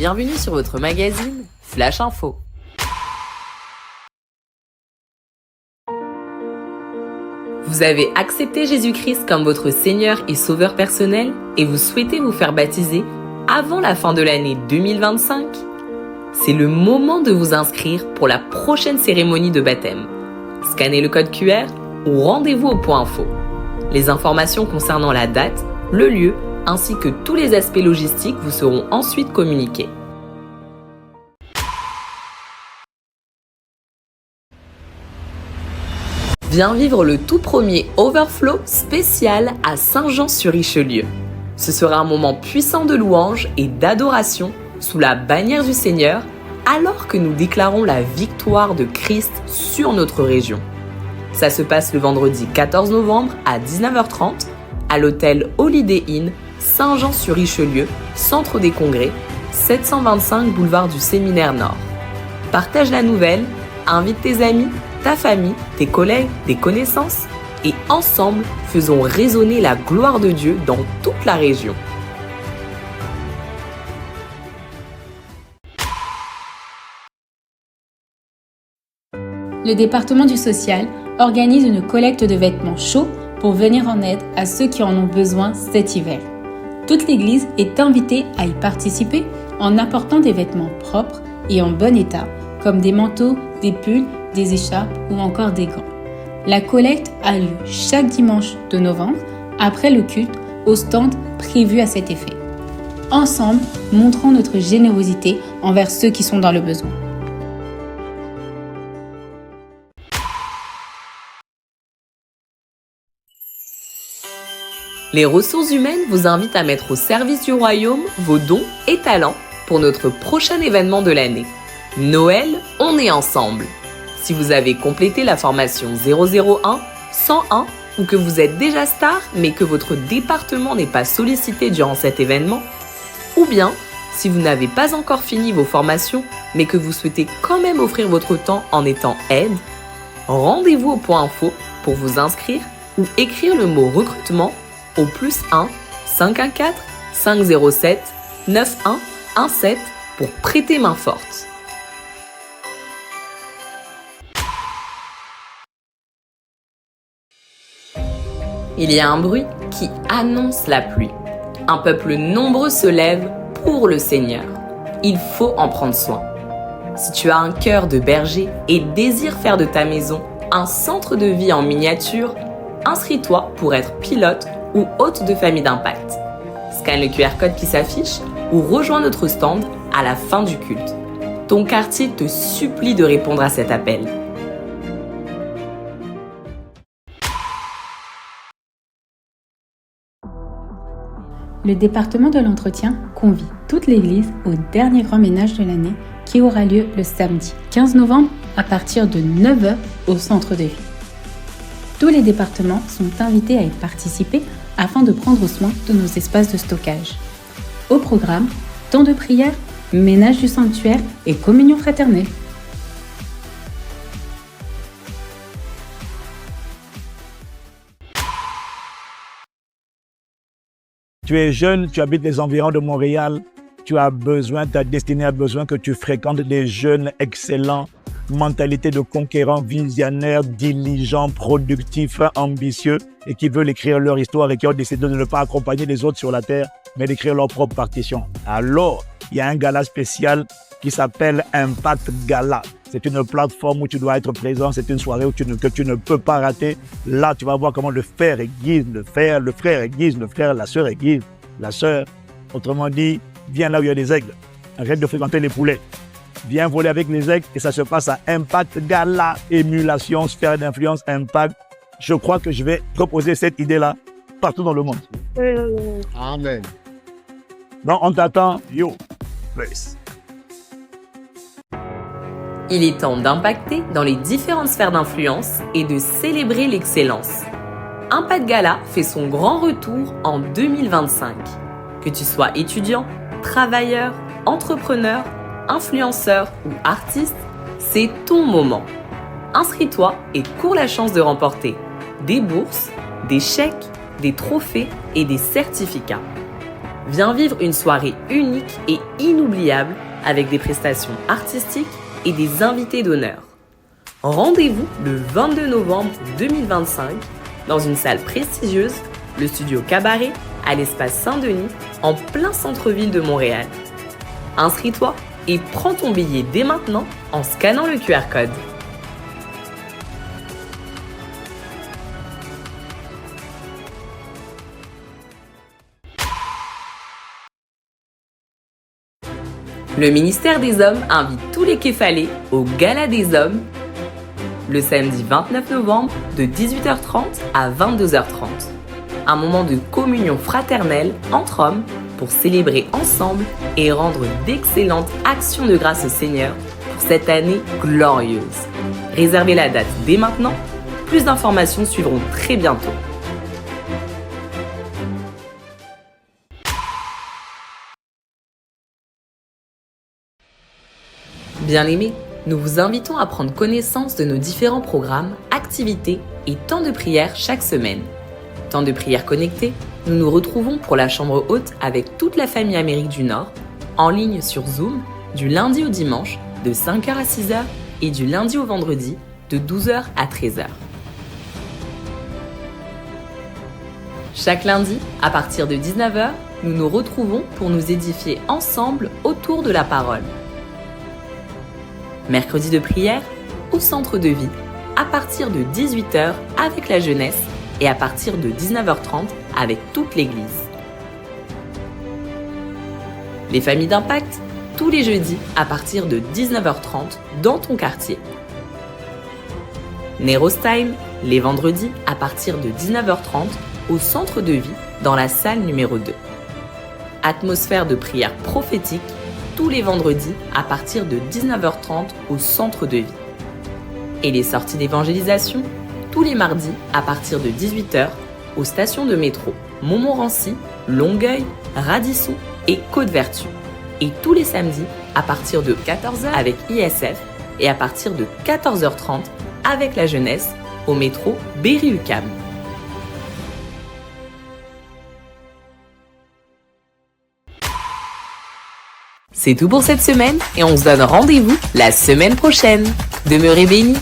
bienvenue sur votre magazine Flash Info. Vous avez accepté Jésus-Christ comme votre Seigneur et Sauveur personnel et vous souhaitez vous faire baptiser avant la fin de l'année 2025 ? C'est le moment de vous inscrire pour la prochaine cérémonie de baptême. Scannez le code QR ou rendez-vous au point info. Les informations concernant la date, le lieu, ainsi que tous les aspects logistiques vous seront ensuite communiqués. Viens vivre le tout premier Overflow spécial à Saint-Jean-sur-Richelieu. Ce sera un moment puissant de louange et d'adoration sous la bannière du Seigneur, alors que nous déclarons la victoire de Christ sur notre région. Ça se passe le vendredi 14 novembre à 19h30 à l'hôtel Holiday Inn Saint-Jean-sur-Richelieu, Centre des Congrès, 725 boulevard du Séminaire Nord. Partage la nouvelle, invite tes amis, ta famille, tes collègues, tes connaissances et ensemble, faisons résonner la gloire de Dieu dans toute la région. Le département du social organise une collecte de vêtements chauds pour venir en aide à ceux qui en ont besoin cet hiver. Toute l'Église est invitée à y participer en apportant des vêtements propres et en bon état, comme des manteaux, des pulls, des écharpes ou encore des gants. La collecte a lieu chaque dimanche de novembre, après le culte, au stand prévu à cet effet. Ensemble, montrons notre générosité envers ceux qui sont dans le besoin. Les ressources humaines vous invitent à mettre au service du royaume vos dons et talents pour notre prochain événement de l'année. Noël, on est ensemble. Si vous avez complété la formation 001, 101 ou que vous êtes déjà star mais que votre département n'est pas sollicité durant cet événement, ou bien si vous n'avez pas encore fini vos formations mais que vous souhaitez quand même offrir votre temps en étant aide, rendez-vous au point info pour vous inscrire ou écrire le mot recrutement au +1 514 507 9117 pour prêter main forte. Il y a un bruit qui annonce la pluie. Un peuple nombreux se lève pour le Seigneur. Il faut en prendre soin. Si tu as un cœur de berger et désires faire de ta maison un centre de vie en miniature, inscris-toi pour être pilote ou hôte de famille d'impact. Scanne le QR code qui s'affiche ou rejoins notre stand à la fin du culte. Ton quartier te supplie de répondre à cet appel. Le département de l'entretien convie toute l'Église au dernier grand ménage de l'année qui aura lieu le samedi 15 novembre à partir de 9h au centre de vie. Tous les départements sont invités à y participer afin de prendre soin de nos espaces de stockage. Au programme, temps de prière, ménage du sanctuaire et communion fraternelle. Tu es jeune, tu habites les environs de Montréal, ta destinée a besoin que tu fréquentes des jeunes excellents, mentalité de conquérants, visionnaires, diligents, productifs, ambitieux et qui veulent écrire leur histoire et qui ont décidé de ne pas accompagner les autres sur la terre, mais d'écrire leur propre partition. Alors, il y a un gala spécial qui s'appelle Impact Gala. C'est une plateforme où tu dois être présent, c'est une soirée que tu ne peux pas rater. Là, tu vas voir comment le frère aiguise le frère aiguise le frère, la sœur aiguise la sœur. Autrement dit, viens là où il y a des aigles. Arrête de fréquenter les poulets. Viens voler avec les aigles et ça se passe à Impact Gala, émulation, sphère d'influence, impact. Je crois que je vais proposer cette idée-là partout dans le monde. Amen. Donc, on t'attend. Yo, place. Il est temps d'impacter dans les différentes sphères d'influence et de célébrer l'excellence. Impact Gala fait son grand retour en 2025. Que tu sois étudiant, travailleur, entrepreneur, influenceur ou artiste, c'est ton moment. Inscris-toi et cours la chance de remporter des bourses, des chèques, des trophées et des certificats. Viens vivre une soirée unique et inoubliable avec des prestations artistiques et des invités d'honneur. Rendez-vous le 22 novembre 2025 dans une salle prestigieuse, le Studio Cabaret, à l'espace Saint-Denis, en plein centre-ville de Montréal. Inscris-toi et prends ton billet dès maintenant en scannant le QR code. Le ministère des Hommes invite tous les Kéfalais au Gala des Hommes le samedi 29 novembre de 18h30 à 22h30. Un moment de communion fraternelle entre hommes pour célébrer ensemble et rendre d'excellentes actions de grâce au Seigneur pour cette année glorieuse. Réservez la date dès maintenant. Plus d'informations suivront très bientôt. Bien-aimés, nous vous invitons à prendre connaissance de nos différents programmes, activités et temps de prière chaque semaine. Temps de prière connecté, nous nous retrouvons pour la chambre haute avec toute la famille Amérique du Nord, en ligne sur Zoom, du lundi au dimanche, de 5h à 6h et du lundi au vendredi, de 12h à 13h. Chaque lundi, à partir de 19h, nous nous retrouvons pour nous édifier ensemble autour de la parole. Mercredi de prière, au centre de vie, à partir de 18h avec la jeunesse et à partir de 19h30 avec toute l'Église. Les familles d'impact, tous les jeudis à partir de 19h30 dans ton quartier. Neros Time, les vendredis à partir de 19h30 au centre de vie dans la salle numéro 2. Atmosphère de prière prophétique, tous les vendredis à partir de 19h30 au centre de vie. Et les sorties d'évangélisation, tous les mardis à partir de 18h aux stations de métro Montmorency, Longueuil, Radisson et Côte-Vertu. Et tous les samedis à partir de 14h avec ISF et à partir de 14h30 avec la jeunesse au métro Berry-UQAM. C'est tout pour cette semaine et on se donne rendez-vous la semaine prochaine. Demeurez bénis.